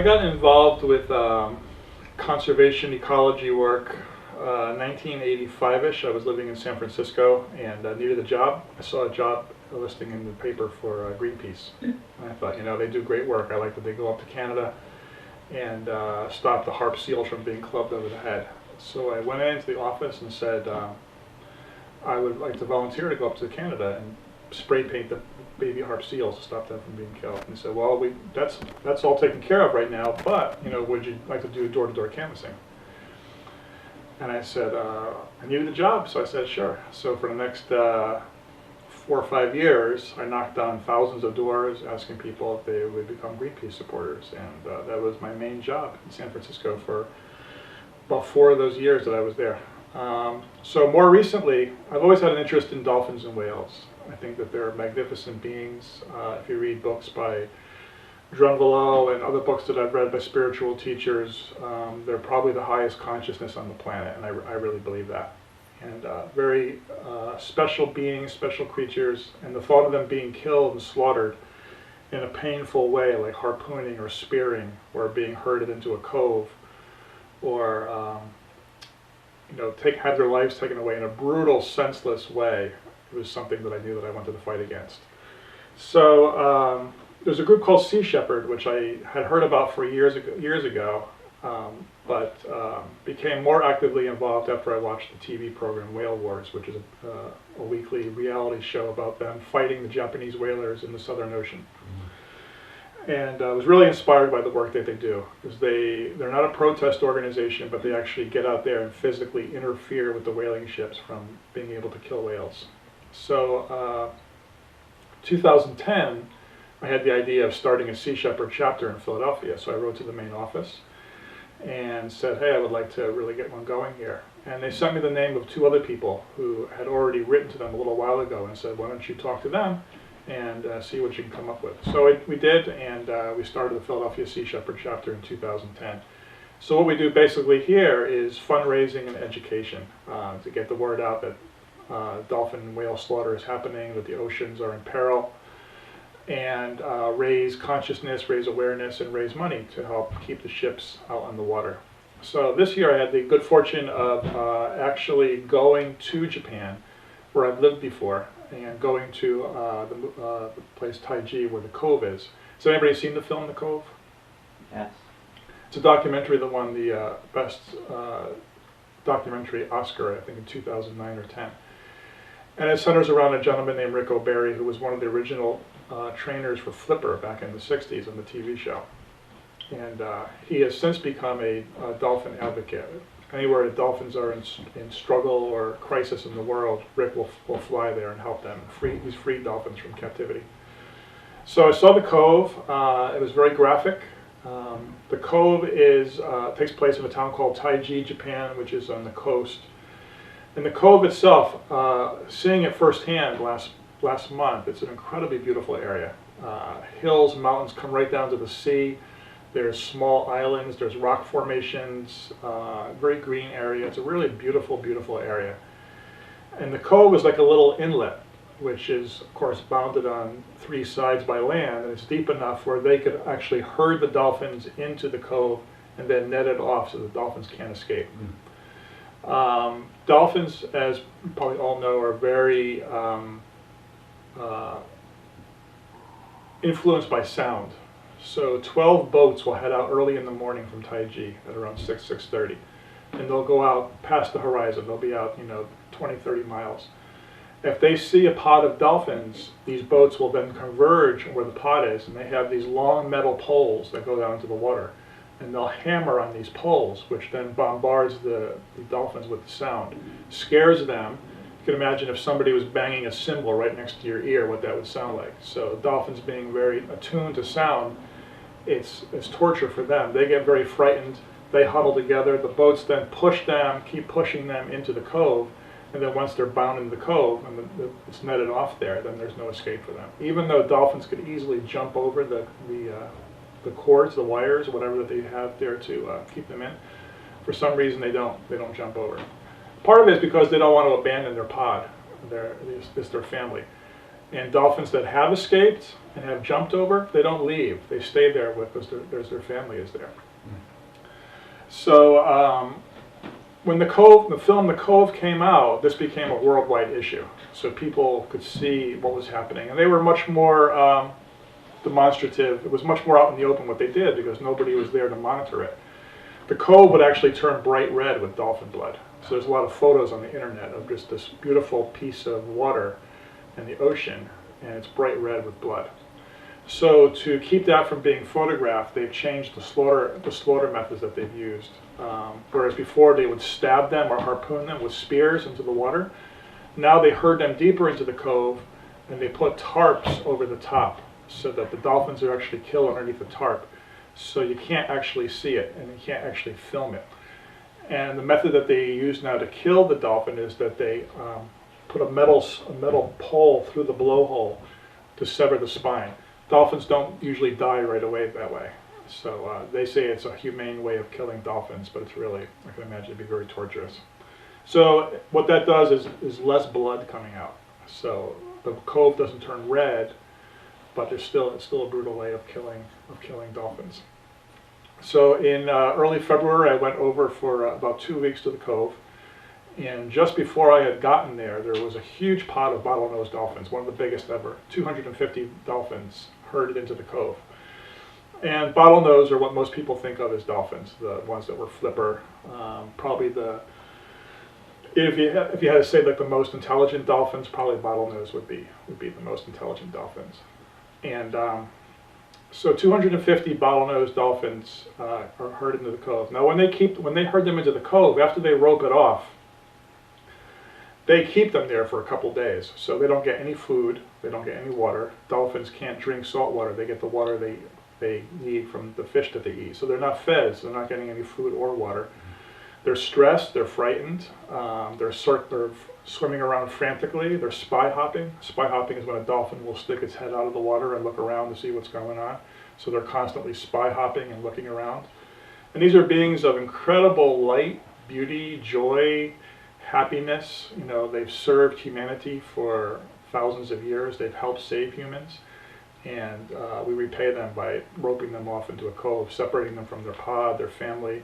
got involved with conservation ecology work 1985-ish. I was living in San Francisco and needed a job. I saw a job listing in the paper for Greenpeace. And I thought, they do great work. I like that they go up to Canada and stop the harp seals from being clubbed over the head. So I went into the office and said, I would like to volunteer to go up to Canada and spray paint the baby harp seals to stop them from being killed. And he said, well, that's all taken care of right now, but would you like to do door-to-door canvassing? And I said, I needed a job, so I said, sure. So for the next 4 or 5 years, I knocked on thousands of doors asking people if they would become Greenpeace supporters. And that was my main job in San Francisco for about 4 of those years that I was there. So more recently, I've always had an interest in dolphins and whales. I think that they're magnificent beings. If you read books by Drunvalo and other books that I've read by spiritual teachers, they're probably the highest consciousness on the planet, and I really believe that. And very special beings, special creatures, and the thought of them being killed and slaughtered in a painful way, like harpooning or spearing, or being herded into a cove, or have their lives taken away in a brutal, senseless way, it was something that I knew that I wanted to fight against. So there's a group called Sea Shepherd, which I had heard about for years ago, but became more actively involved after I watched the TV program Whale Wars, which is a weekly reality show about them fighting the Japanese whalers in the Southern Ocean. And I was really inspired by the work that they do, because they're not a protest organization, but they actually get out there and physically interfere with the whaling ships from being able to kill whales. So 2010, I had the idea of starting a Sea Shepherd chapter in Philadelphia, so I wrote to the main office and said, hey, I would like to really get one going here. And they sent me the name of 2 other people who had already written to them a little while ago and said, why don't you talk to them and see what you can come up with. So we did, and we started the Philadelphia Sea Shepherd chapter in 2010. So what we do basically here is fundraising and education to get the word out that dolphin and whale slaughter is happening, that the oceans are in peril, and raise consciousness, raise awareness, and raise money to help keep the ships out on the water. So this year I had the good fortune of actually going to Japan, where I've lived before, and going to the place Taiji, where the Cove is. Has anybody seen the film The Cove? Yes. It's a documentary that won the best documentary Oscar, I think in 2009 or 10. And it centers around a gentleman named Rick O'Barry, who was one of the original trainers for Flipper back in the 60s on the TV show. And he has since become a dolphin advocate. Anywhere the dolphins are in struggle or crisis in the world, Rick will fly there and help them. He's freed dolphins from captivity. So I saw the Cove. It was very graphic. The Cove takes place in a town called Taiji, Japan, which is on the coast. And the Cove itself, seeing it firsthand last month, it's an incredibly beautiful area. Hills, mountains come right down to the sea. There's small islands, there's rock formations, very green area. It's a really beautiful, beautiful area. And the Cove is like a little inlet, which is, of course, bounded on 3 sides by land, and it's deep enough where they could actually herd the dolphins into the Cove and then net it off so the dolphins can't escape. Dolphins, as you probably all know, are very influenced by sound. So 12 boats will head out early in the morning from Taiji at around 6:30. And they'll go out past the horizon. They'll be out, 20, 30 miles. If they see a pod of dolphins, these boats will then converge where the pod is, and they have these long metal poles that go down into the water. And they'll hammer on these poles, which then bombards the dolphins with the sound. Scares them. You can imagine if somebody was banging a cymbal right next to your ear, what that would sound like. So dolphins being very attuned to sound, it's torture for them. They get very frightened. They huddle together. The boats then push them, keep pushing them into the Cove, and then once they're bound in the Cove and it's netted off there, then there's no escape for them. Even though dolphins could easily jump over the cords, the wires, whatever that they have there to keep them in, for some reason they don't jump over. Part of it is because they don't want to abandon their pod. It's their family. And dolphins that have escaped and have jumped over, they don't leave. They stay there because their family is there. So when the film The Cove came out, this became a worldwide issue. So people could see what was happening. And they were much more demonstrative. It was much more out in the open what they did because nobody was there to monitor it. The cove would actually turn bright red with dolphin blood. So there's a lot of photos on the internet of just this beautiful piece of water in the ocean, and it's bright red with blood. So to keep that from being photographed, they've changed the slaughter methods that they've used. Whereas before they would stab them or harpoon them with spears into the water, now they herd them deeper into the cove and they put tarps over the top so that the dolphins are actually killed underneath the tarp. So you can't actually see it and you can't actually film it. And the method that they use now to kill the dolphin is that they put a metal pole through the blowhole to sever the spine. Dolphins don't usually die right away that way. So they say it's a humane way of killing dolphins, but it's really, I can imagine it'd be very torturous. So what that does is less blood coming out. So the cove doesn't turn red, but it's still a brutal way of killing dolphins. So in early February, I went over for about 2 weeks to the cove. And just before I had gotten there, there was a huge pod of bottlenose dolphins, one of the biggest ever. 250 dolphins herded into the cove. And bottlenose are what most people think of as dolphins, the ones that were flipper. Probably if you had to say like the most intelligent dolphins, probably bottlenose would be the most intelligent dolphins. And so 250 bottlenose dolphins are herded into the cove. Now when they herd them into the cove, after they rope it off, they keep them there for a couple days. So they don't get any food, they don't get any water. Dolphins can't drink salt water. They get the water they need from the fish that they eat. So they're not fed, so they're not getting any food or water. They're stressed, they're frightened, they're swimming around frantically, they're spy hopping. Spy hopping is when a dolphin will stick its head out of the water and look around to see what's going on. So they're constantly spy hopping and looking around. And these are beings of incredible light, beauty, joy, happiness. You know, they've served humanity for thousands of years. They've helped save humans. And we repay them by roping them off into a cove, separating them from their pod, their family.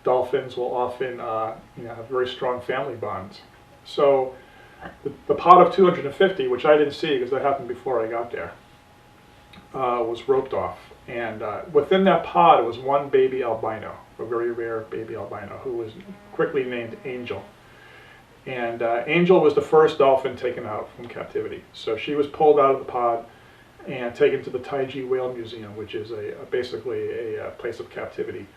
Dolphins will often have very strong family bonds. So the pod of 250, which I didn't see because that happened before I got there, was roped off. And within that pod was one baby albino, a very rare baby albino, who was quickly named Angel. And Angel was the first dolphin taken out from captivity. So she was pulled out of the pod and taken to the Taiji Whale Museum, which is basically a place of captivity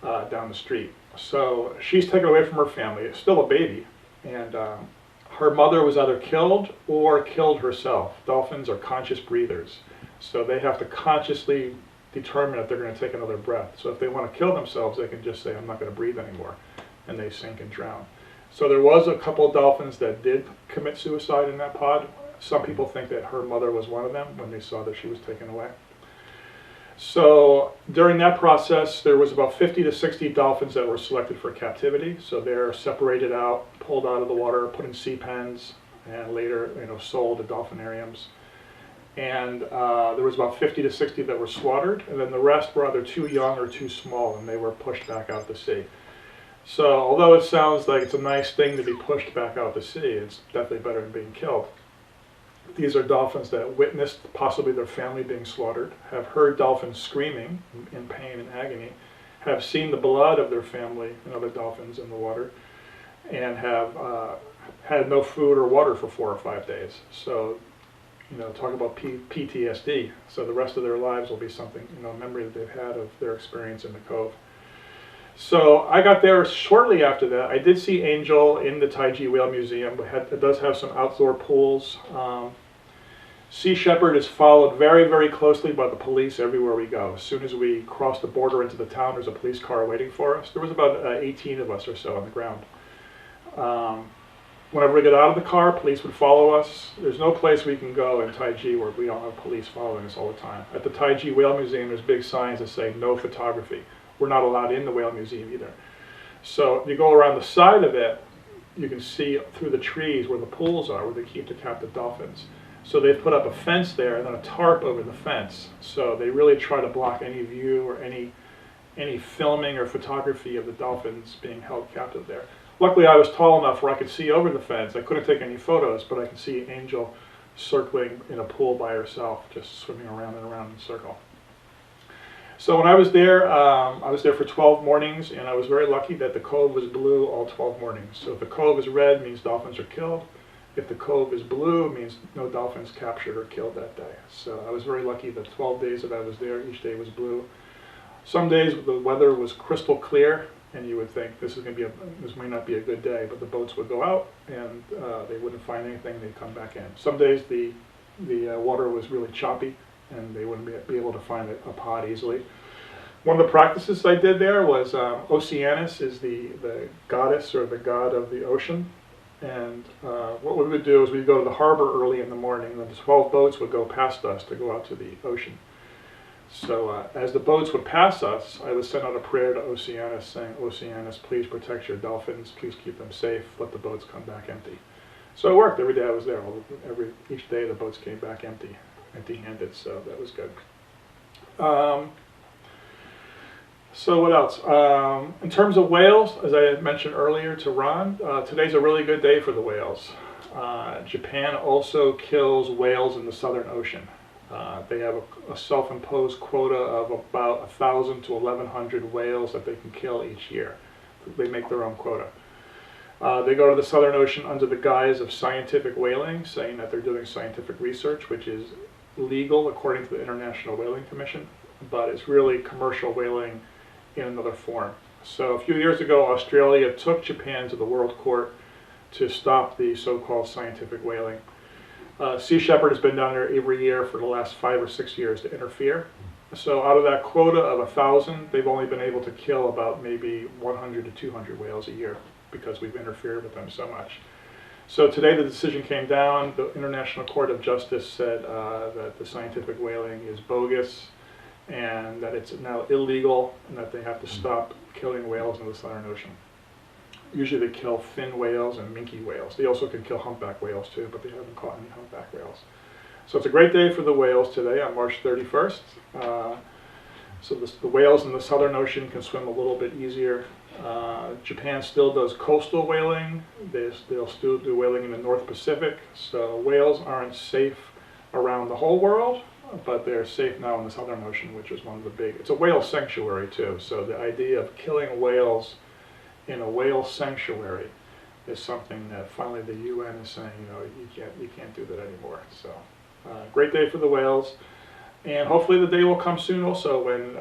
down the street. So she's taken away from her family. It's still a baby. And her mother was either killed or killed herself. Dolphins are conscious breathers. So they have to consciously determine if they're going to take another breath. So if they want to kill themselves, they can just say, I'm not going to breathe anymore. And they sink and drown. So there was a couple of dolphins that did commit suicide in that pod. Some people think that her mother was one of them when they saw that she was taken away. So during that process, there was about 50 to 60 dolphins that were selected for captivity. So they're separated out, pulled out of the water, put in sea pens, and later sold to dolphinariums. And there was about 50 to 60 that were slaughtered, and then the rest were either too young or too small, and they were pushed back out to sea. So although it sounds like it's a nice thing to be pushed back out to sea, it's definitely better than being killed. These are dolphins that witnessed possibly their family being slaughtered, have heard dolphins screaming in pain and agony, have seen the blood of their family and other dolphins in the water, and have had no food or water for 4 or 5 days. So, talk about PTSD. So the rest of their lives will be something, a memory that they've had of their experience in the cove. So I got there shortly after that. I did see Angel in the Taiji Whale Museum. It does have some outdoor pools. Sea Shepherd is followed very, very closely by the police everywhere we go. As soon as we cross the border into the town, there's a police car waiting for us. There was about 18 of us or so on the ground. Whenever we get out of the car, police would follow us. There's no place we can go in Taiji where we don't have police following us all the time. At the Taiji Whale Museum, there's big signs that say no photography. We're not allowed in the whale museum either. So you go around the side of it, you can see through the trees where the pools are, where they keep the captive dolphins. So they've put up a fence there and then a tarp over the fence. So they really try to block any view or any filming or photography of the dolphins being held captive there. Luckily, I was tall enough where I could see over the fence. I couldn't take any photos, but I could see Angel circling in a pool by herself, just swimming around and around in a circle. So when I was there for 12 mornings, and I was very lucky that the cove was blue all 12 mornings. So if the cove is red, it means dolphins are killed. If the cove is blue, it means no dolphins captured or killed that day. So I was very lucky that 12 days that I was there, each day was blue. Some days the weather was crystal clear, and you would think this may not be a good day, but the boats would go out and they wouldn't find anything. They'd come back in. Some days the water was really choppy, and they wouldn't be able to find a pod easily. One of the practices I did there was Oceanus is the goddess or the god of the ocean. And what we would do is we'd go to the harbor early in the morning, and the 12 boats would go past us to go out to the ocean. So as the boats would pass us, I would send out a prayer to Oceanus saying, Oceanus, please protect your dolphins, please keep them safe, let the boats come back empty. So it worked every day I was there. Each day the boats came back empty-handed, so that was good. So what else? In terms of whales, as I had mentioned earlier to Ron, today's a really good day for the whales. Japan also kills whales in the Southern Ocean. They have a self-imposed quota of about 1,000 to 1,100 whales that they can kill each year. They make their own quota. They go to the Southern Ocean under the guise of scientific whaling, saying that they're doing scientific research, which is legal according to the International Whaling Commission, but it's really commercial whaling in another form. So a few years ago, Australia took Japan to the World Court to stop the so-called scientific whaling. Sea Shepherd has been down there every year for the last 5 or 6 years to interfere. So out of that quota of 1,000, they've only been able to kill about maybe 100 to 200 whales a year because we've interfered with them so much. So today the decision came down. The International Court of Justice said that the scientific whaling is bogus and that it's now illegal and that they have to stop killing whales in the Southern Ocean. Usually they kill fin whales and minke whales. They also can kill humpback whales too, but they haven't caught any humpback whales. So it's a great day for the whales today on March 31st. So the whales in the Southern Ocean can swim a little bit easier. Japan still does coastal whaling. They'll still do whaling in the North Pacific. So whales aren't safe around the whole world, but they're safe now in the Southern Ocean, which is one of the big, it's a whale sanctuary too. So the idea of killing whales in a whale sanctuary is something that finally the UN is saying, you can't do that anymore. So great day for the whales, and hopefully the day will come soon also when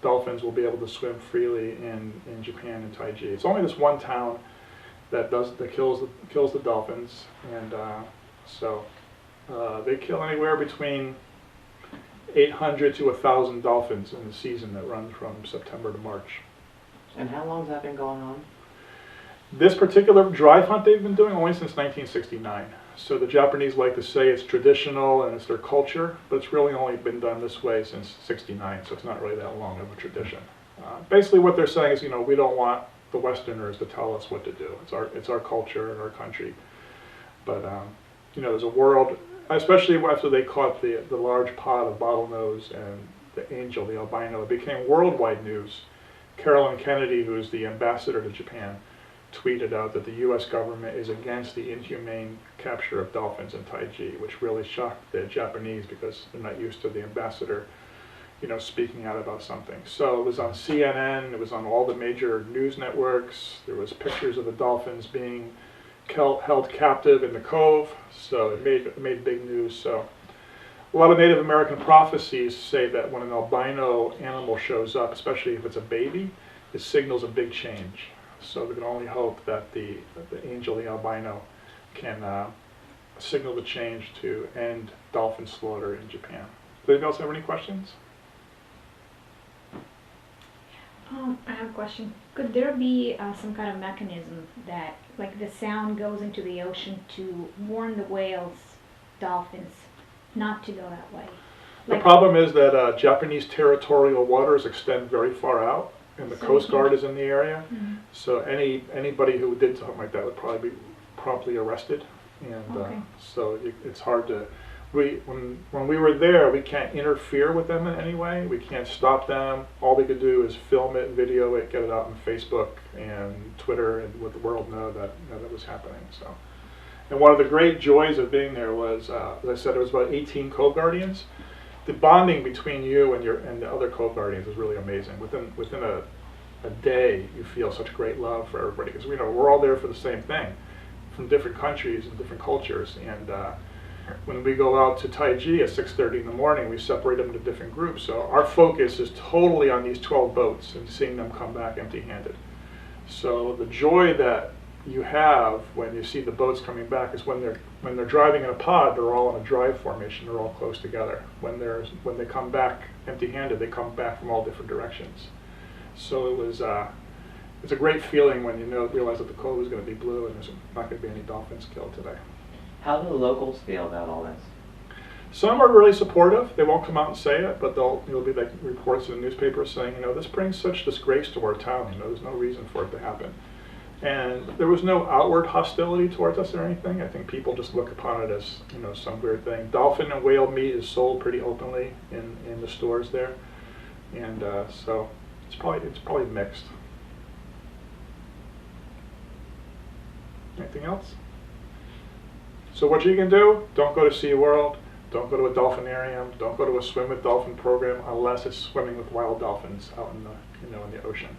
dolphins will be able to swim freely in Japan and Taiji. It's only this one town that kills the dolphins, and so they kill anywhere between 800 to 1,000 dolphins in the season that runs from September to March. And how long has that been going on? This particular drive hunt they've been doing only since 1969. So the Japanese like to say it's traditional and it's their culture, but it's really only been done this way since '69, so it's not really that long of a tradition. Basically what they're saying is, we don't want the Westerners to tell us what to do. It's our culture and our country. But, there's a world, especially after they caught the large pod of bottlenose and the angel, the albino, it became worldwide news. Carolyn Kennedy, who is the ambassador to Japan, tweeted out that the U.S. government is against the inhumane capture of dolphins in Taiji, which really shocked the Japanese because they're not used to the ambassador, speaking out about something. So it was on CNN, it was on all the major news networks, there was pictures of the dolphins being held captive in the cove, so it made big news. So a lot of Native American prophecies say that when an albino animal shows up, especially if it's a baby, it signals a big change. So we can only hope that the angel, the albino, can signal the change to end dolphin slaughter in Japan. Does anybody else have any questions? I have a question. Could there be some kind of mechanism that, like, the sound goes into the ocean to warn the whales, dolphins, not to go that way? The problem is that Japanese territorial waters extend very far out, and the Coast Guard is in the area. Mm-hmm. So anybody who did something like that would probably be promptly arrested. and Okay. so it's hard to. When we were there, we can't interfere with them in any way. We can't stop them. All we could do is film it, video it, get it out on Facebook and Twitter, and let the world know that that was happening. So, and one of the great joys of being there was, as I said, it was about 18 Cove Guardians. The bonding between you and the other Cove Guardians is really amazing. Within a day, you feel such great love for everybody, because we're all there for the same thing, from different countries and different cultures. And when we go out to Taiji at 6:30 in the morning, we separate them into different groups. So our focus is totally on these 12 boats and seeing them come back empty-handed. So the joy that you have when you see the boats coming back is when they're driving in a pod, they're all in a drive formation, they're all close together. When they come back empty-handed, they come back from all different directions. So it's a great feeling when you realize that the cove is going to be blue and there's not going to be any dolphins killed today. How do the locals feel about all this? Some are really supportive. They won't come out and say it, but there'll be like reports in the newspaper saying, this brings such disgrace to our town. There's no reason for it to happen. And there was no outward hostility towards us or anything. I think people just look upon it as some weird thing. Dolphin and whale meat is sold pretty openly in the stores there, and so it's probably mixed. Anything else? So what you can do, don't go to SeaWorld, don't go to a dolphinarium, don't go to a swim with dolphin program unless it's swimming with wild dolphins out in the ocean.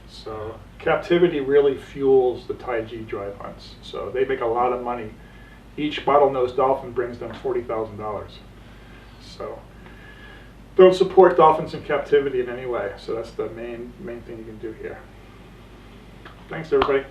So captivity really fuels the Taiji drive hunts. So they make a lot of money. Each bottlenose dolphin brings them $40,000. So don't support dolphins in captivity in any way. So that's the main thing you can do here. Thanks, everybody.